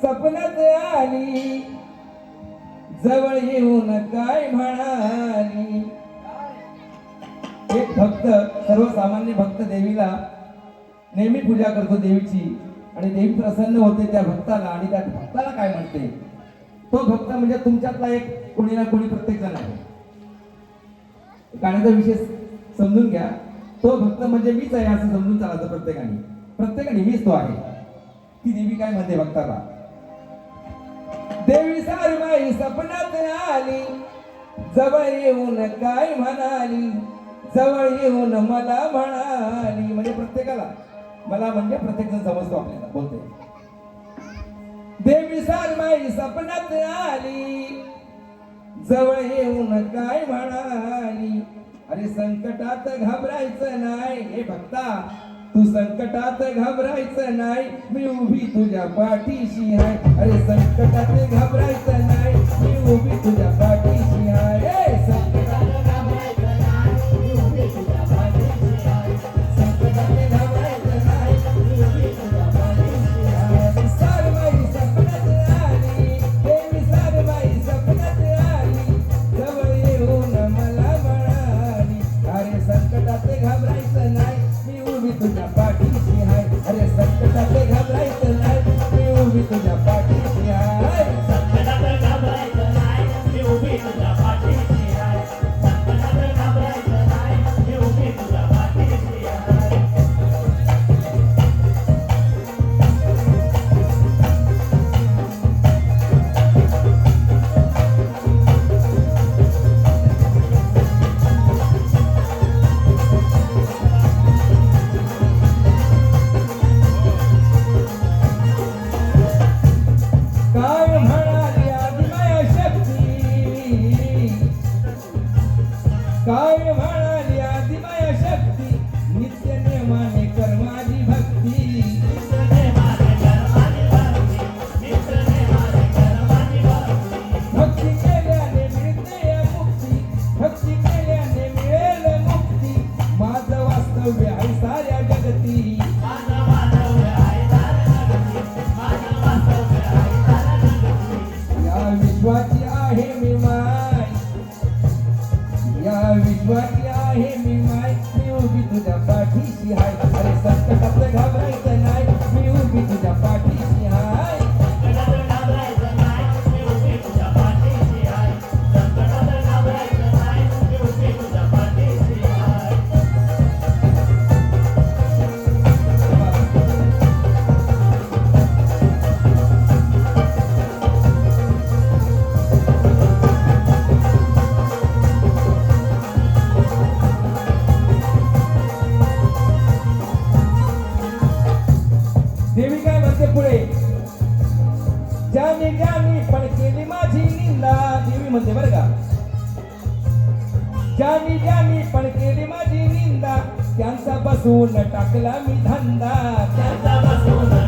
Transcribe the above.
सपनात आली जवळ येऊन काय म्हणाली. एक भक्त, सर्वसामान्य भक्त देवीला नेहमी पूजा करतो देवीची, आणि देवी प्रसन्न होते त्या भक्ताला, आणि त्या भक्ताला काय म्हणते, तो भक्त म्हणजे तुमच्यातला एक कोणी ना कोणी प्रत्येक जण आहे. गाण्याचा विषय समजून घ्या. तो भक्त म्हणजे मीच आहे असं समजून चालायचं प्रत्येकाने मीच तो आहे. ती देवी काय म्हणते भक्ताला, देवी सारबाई सपनात आली जवळ येऊन काय म्हणाली, जवळ येऊन मला म्हणाली. म्हणजे प्रत्येकाला, मला म्हणजे प्रत्येक जण समजतो आपल्याला बोलते. देवी सारबाई सपनात आली जवळ येऊन काय म्हणाली. अरे संकटात घाबरायचं नाही, हे भक्ता तू संकटात घाबरायचं नाही, मी उभी तुझ्या पाठीशी आहे. अरे संकटात घाबरायचं नाही, मी उभी तुझ्या पाठीशी आहे. संकटात घाबरायचं नाही, मी उभी तुझ्या पाठीशी आहे. संकटात घाबरायचं नाही, मी उभी तुझ्या पाठीशी आहे. सारबाई सपनात आली, देवी सारबाई सपनात आली जवळ येऊन मला म्हणाली. अरे संकटात घाबरायचं नाही, मी उभी तुझ्या पाठीशी आहे. अरे संकटात घाबरायचं नाही, मी उभी तुझ्या पाठीशी आहे. संकटात घाबरायचं नाही, मी उभी तुझ्या पाठीशी आहे. संकटात घाबरायचं नाही, मी उभी तुझ्या पाठीशी आहे. काय म्हणाली आदिमाया शक्ती, काय म्हणाली आदिमाया शक्ती, नित्य नेमाने कर माझी भक्ती. नित्यनेमाने कर माझी भक्ती, नित्यनेमाने कर माझी भक्ती. भक्ती केल्याने मिळते मुक्ती, भक्ती केल्याने मिळेल मुक्ती. माझं वास्तव्य आहे साऱ्या जगती. माझं वास्तव्य आहे साऱ्या जगती, माझं वास्तव्य आहे साऱ्या जगती. या विश्वाची आहे मी माय, या विश्वाची आहे मी माय, मी उभी तुझ्या पाठीशी आहे. अरे संकटात घाबरायचं नाही, मी उभी तुझ्या पाठीशी आहे. संकटात घाबरायचं नाही, मी उभी तुझ्या पाठीशी आहे. संकटात घाबरायचं नाही, मी उभी तुझ्या पाठीशी आहे. देवी काय म्हणते पुढे, ज्याने ज्याने पण केली माझी निंदा. देवी म्हणते बरं का, ज्याने ज्याने पण केली माझी निंदा, त्यांचा बसून टाकला मी धंदा. त्यांचा बसून